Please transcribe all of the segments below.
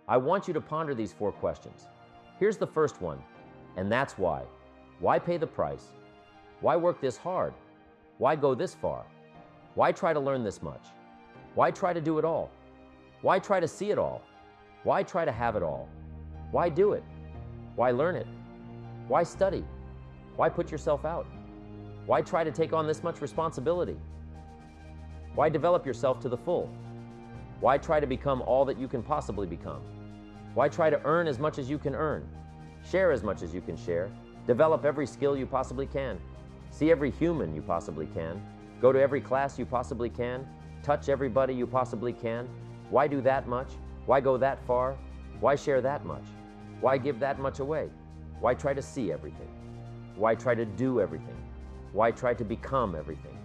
I want you to ponder these 4 questions. Here's the first one, and that's why. Why pay the price? Why work this hard? Why go this far? Why try to learn this much? Why try to do it all? Why try to see it all? Why try to have it all? Why do it? Why learn it? Why study? Why put yourself out? Why try to take on this much responsibility? Why develop yourself to the full? Why try to become all that you can possibly become? Why try to earn as much as you can earn? Share as much as you can share? Develop every skill you possibly can? See every human you possibly can? Go to every class you possibly can? Touch everybody you possibly can? Why do that much? Why go that far? Why share that much? Why give that much away? Why try to see everything? Why try to do everything? Why try to become everything?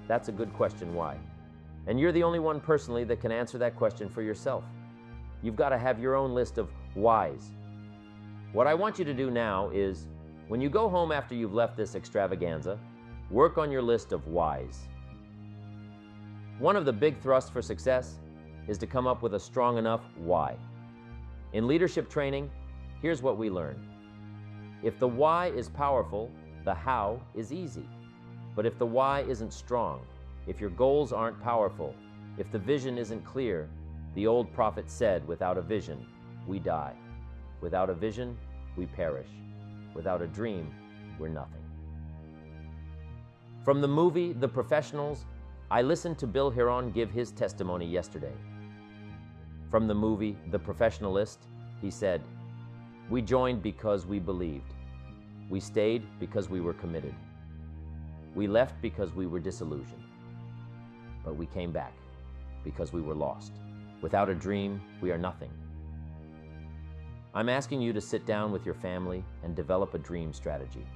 That's a good question, why? And you're the only one personally that can answer that question for yourself. You've got to have your own list of whys. What I want you to do now is, when you go home after you've left this extravaganza, work on your list of whys. One of the big thrusts for success is to come up with a strong enough why. In leadership training, here's what we learn. If the why is powerful, the how is easy. But if the why isn't strong, if your goals aren't powerful, if the vision isn't clear, the old prophet said, without a vision, we die. Without a vision, we perish. Without a dream, we're nothing. From the movie The Professionals, I listened to Bill Hiron give his testimony yesterday. From the movie The Professionalist, he said, "We joined because we believed. We stayed because we were committed. We left because we were disillusioned. But we came back because we were lost. Without a dream, we are nothing." I'm asking you to sit down with your family and develop a dream strategy.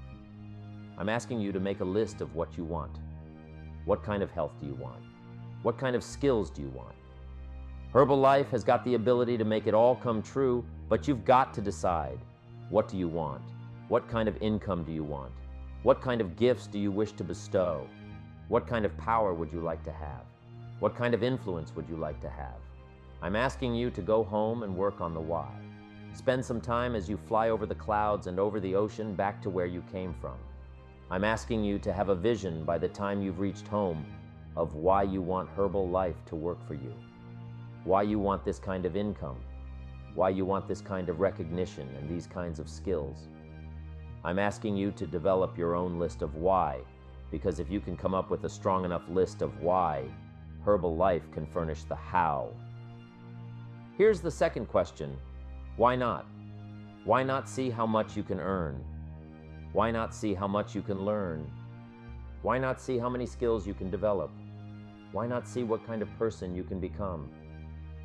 I'm asking you to make a list of what you want. What kind of health do you want? What kind of skills do you want? Herbalife has got the ability to make it all come true, but you've got to decide. What do you want? What kind of income do you want? What kind of gifts do you wish to bestow? What kind of power would you like to have? What kind of influence would you like to have? I'm asking you to go home and work on the why. Spend some time as you fly over the clouds and over the ocean back to where you came from. I'm asking you to have a vision by the time you've reached home of why you want Herbalife to work for you, why you want this kind of income, why you want this kind of recognition and these kinds of skills. I'm asking you to develop your own list of why, because if you can come up with a strong enough list of why, Herbalife can furnish the how. Here's the second question. Why not? Why not see how much you can earn? Why not see how much you can learn? Why not see how many skills you can develop? Why not see what kind of person you can become?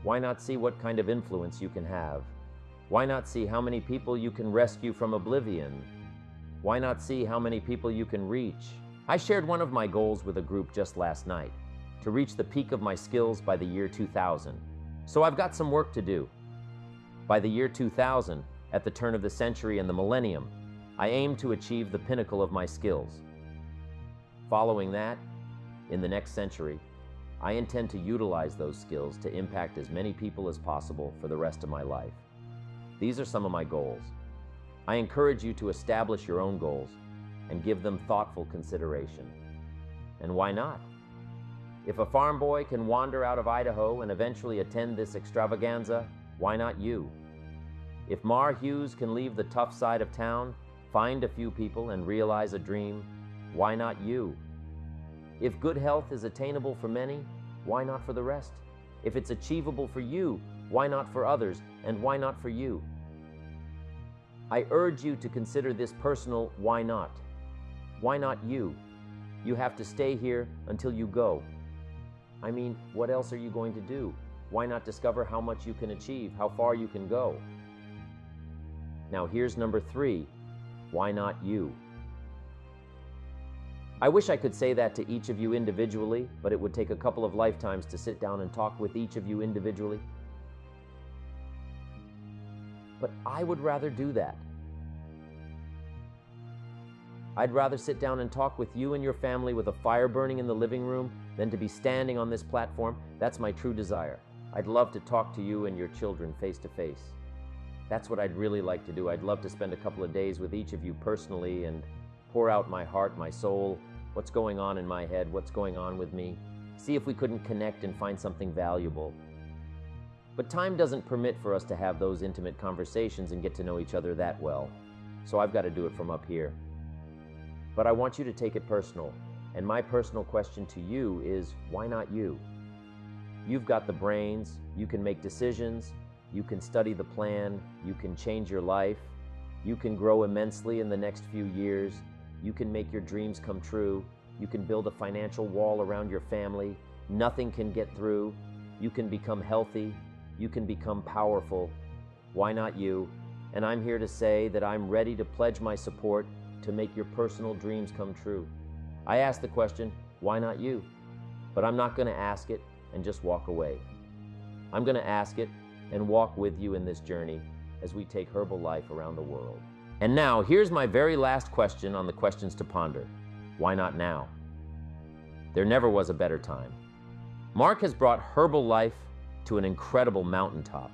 Why not see what kind of influence you can have? Why not see how many people you can rescue from oblivion? Why not see how many people you can reach? I shared one of my goals with a group just last night, to reach the peak of my skills by the year 2000. So I've got some work to do. By the year 2000, at the turn of the century and the millennium, I aim to achieve the pinnacle of my skills. Following that, in the next century, I intend to utilize those skills to impact as many people as possible for the rest of my life. These are some of my goals. I encourage you to establish your own goals and give them thoughtful consideration. And why not? If a farm boy can wander out of Idaho and eventually attend this extravaganza, why not you? If Mar Hughes can leave the tough side of town, find a few people and realize a dream, why not you? If good health is attainable for many, why not for the rest? If it's achievable for you, why not for others, and why not for you? I urge you to consider this personal why not. Why not you? You have to stay here until you go. I mean, what else are you going to do? Why not discover how much you can achieve, how far you can go? Now here's number 3. Why not you? I wish I could say that to each of you individually, but it would take a couple of lifetimes to sit down and talk with each of you individually. But I would rather do that. I'd rather sit down and talk with you and your family with a fire burning in the living room than to be standing on this platform. That's my true desire. I'd love to talk to you and your children face to face. That's what I'd really like to do. I'd love to spend a couple of days with each of you personally and pour out my heart, my soul, what's going on in my head, what's going on with me. See if we couldn't connect and find something valuable. But time doesn't permit for us to have those intimate conversations and get to know each other that well. So I've got to do it from up here. But I want you to take it personal. And my personal question to you is, why not you? You've got the brains, you can make decisions, you can study the plan, you can change your life, you can grow immensely in the next few years, you can make your dreams come true, you can build a financial wall around your family, nothing can get through, you can become healthy, you can become powerful. Why not you? And I'm here to say that I'm ready to pledge my support to make your personal dreams come true. I ask the question, why not you? But I'm not going to ask it and just walk away. I'm going to ask it and walk with you in this journey as we take herbal life around the world. And now, here's my very last question on the questions to ponder. Why not now? There never was a better time. Mark has brought herbal life to an incredible mountaintop.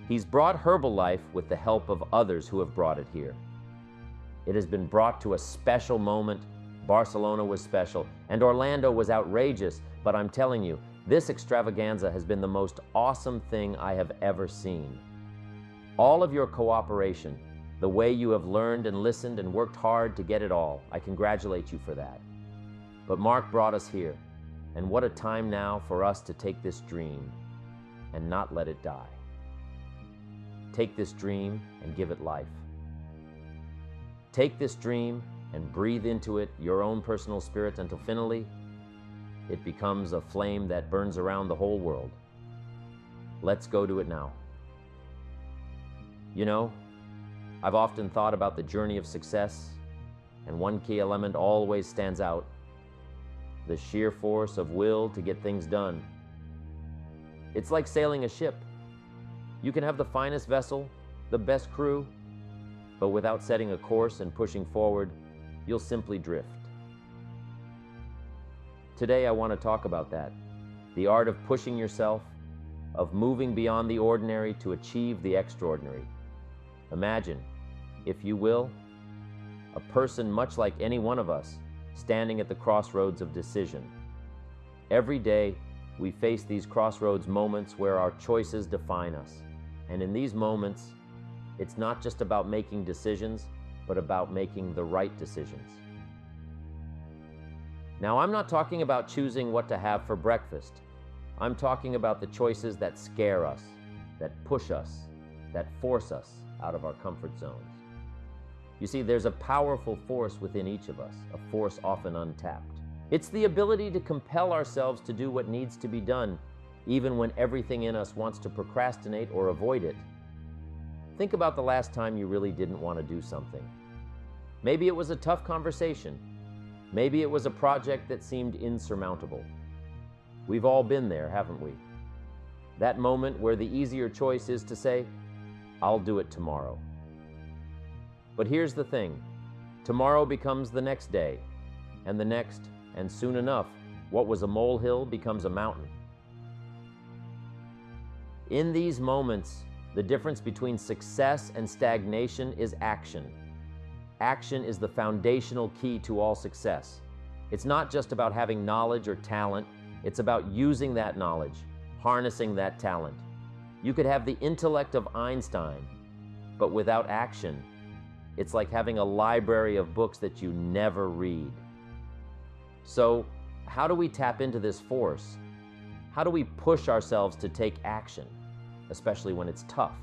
He's brought herbal life with the help of others who have brought it here. It has been brought to a special moment. Barcelona was special, and Orlando was outrageous, but I'm telling you, this extravaganza has been the most awesome thing I have ever seen. All of your cooperation, the way you have learned and listened and worked hard to get it all, I congratulate you for that. But Mark brought us here, and what a time now for us to take this dream and not let it die. Take this dream and give it life. Take this dream and breathe into it your own personal spirit until finally it becomes a flame that burns around the whole world. Let's go to it now. You know, I've often thought about the journey of success, and one key element always stands out: the sheer force of will to get things done. It's like sailing a ship. You can have the finest vessel, the best crew, but without setting a course and pushing forward, you'll simply drift. Today I want to talk about that, the art of pushing yourself, of moving beyond the ordinary to achieve the extraordinary. Imagine, if you will, a person much like any one of us, standing at the crossroads of decision. Every day, we face these crossroads moments where our choices define us. And in these moments, it's not just about making decisions, but about making the right decisions. Now, I'm not talking about choosing what to have for breakfast. I'm talking about the choices that scare us, that push us, that force us out of our comfort zones. You see, there's a powerful force within each of us, a force often untapped. It's the ability to compel ourselves to do what needs to be done, even when everything in us wants to procrastinate or avoid it. Think about the last time you really didn't want to do something. Maybe it was a tough conversation. Maybe it was a project that seemed insurmountable. We've all been there, haven't we? That moment where the easier choice is to say, I'll do it tomorrow. But here's the thing. Tomorrow becomes the next day, and the next, and soon enough, what was a molehill becomes a mountain. In these moments, the difference between success and stagnation is action. Action is the foundational key to all success. It's not just about having knowledge or talent, it's about using that knowledge, harnessing that talent. You could have the intellect of Einstein, but without action, it's like having a library of books that you never read. So, how do we tap into this force? How do we push ourselves to take action, especially when it's tough?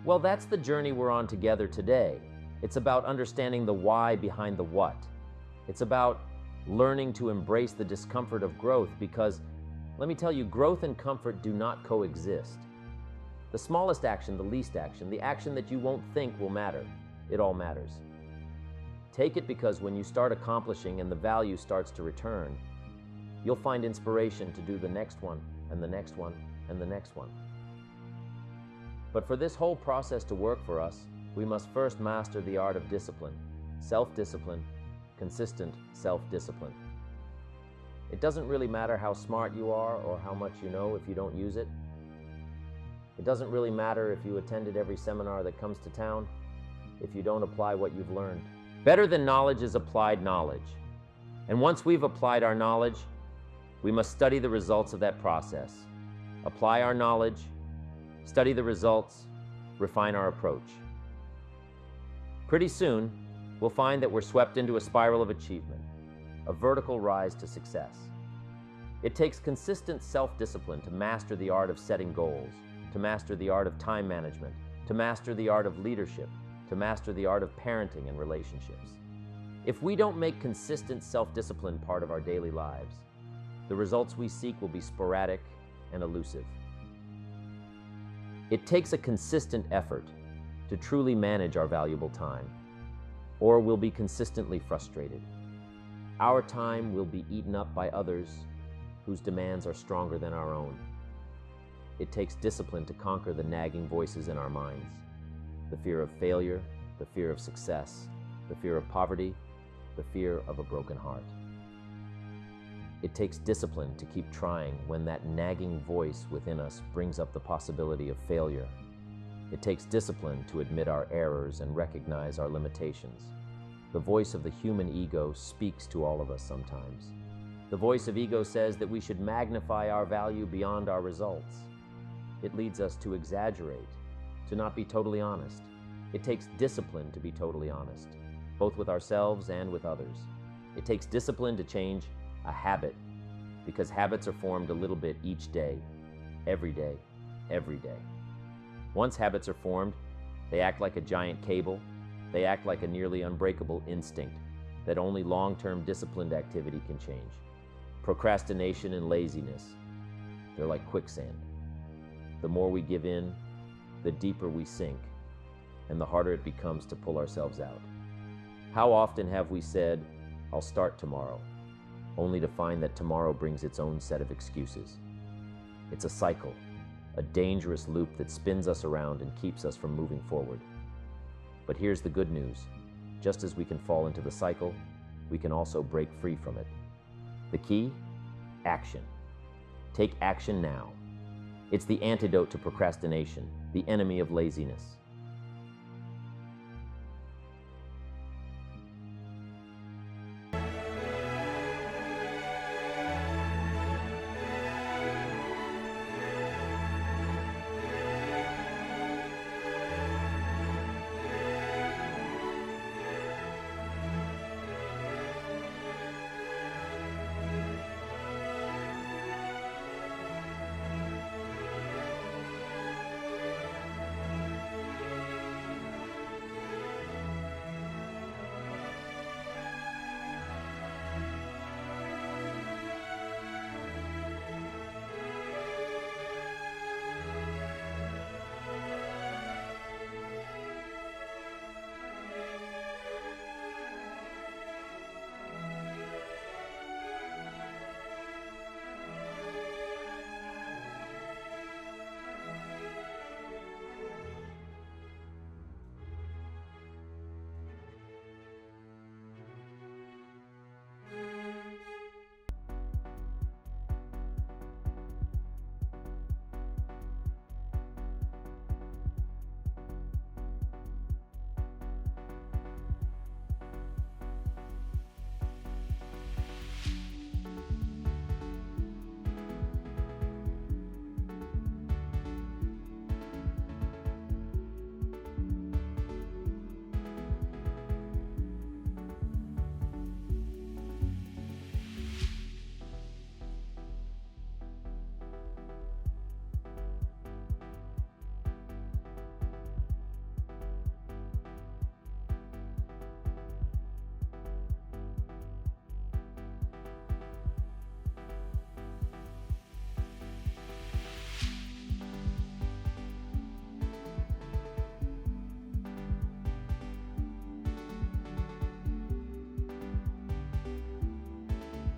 Well, that's the journey we're on together today. It's about understanding the why behind the what. It's about learning to embrace the discomfort of growth because, let me tell you, growth and comfort do not coexist. The smallest action, the least action, the action that you won't think will matter, it all matters. Take it because when you start accomplishing and the value starts to return, you'll find inspiration to do the next one, and the next one, and the next one. But for this whole process to work for us, we must first master the art of discipline, self-discipline, consistent self-discipline. It doesn't really matter how smart you are or how much you know if you don't use it. It doesn't really matter if you attended every seminar that comes to town if you don't apply what you've learned. Better than knowledge is applied knowledge. And once we've applied our knowledge, we must study the results of that process. Apply our knowledge, study the results, refine our approach. Pretty soon, we'll find that we're swept into a spiral of achievement, a vertical rise to success. It takes consistent self-discipline to master the art of setting goals, to master the art of time management, to master the art of leadership, to master the art of parenting and relationships. If we don't make consistent self-discipline part of our daily lives, the results we seek will be sporadic and elusive. It takes a consistent effort to truly manage our valuable time, or we'll be consistently frustrated. Our time will be eaten up by others whose demands are stronger than our own. It takes discipline to conquer the nagging voices in our minds, the fear of failure, the fear of success, the fear of poverty, the fear of a broken heart. It takes discipline to keep trying when that nagging voice within us brings up the possibility of failure. It takes discipline to admit our errors and recognize our limitations. The voice of the human ego speaks to all of us sometimes. The voice of ego says that we should magnify our value beyond our results. It leads us to exaggerate, to not be totally honest. It takes discipline to be totally honest, both with ourselves and with others. It takes discipline to change a habit, because habits are formed a little bit each day, every day, every day. Once habits are formed, they act like a giant cable. They act like a nearly unbreakable instinct that only long-term disciplined activity can change. Procrastination and laziness, they're like quicksand. The more we give in, the deeper we sink, and the harder it becomes to pull ourselves out. How often have we said, "I'll start tomorrow," only to find that tomorrow brings its own set of excuses? It's a cycle, a dangerous loop that spins us around and keeps us from moving forward. But here's the good news. Just as we can fall into the cycle, we can also break free from it. The key? Action. Take action now. It's the antidote to procrastination, the enemy of laziness.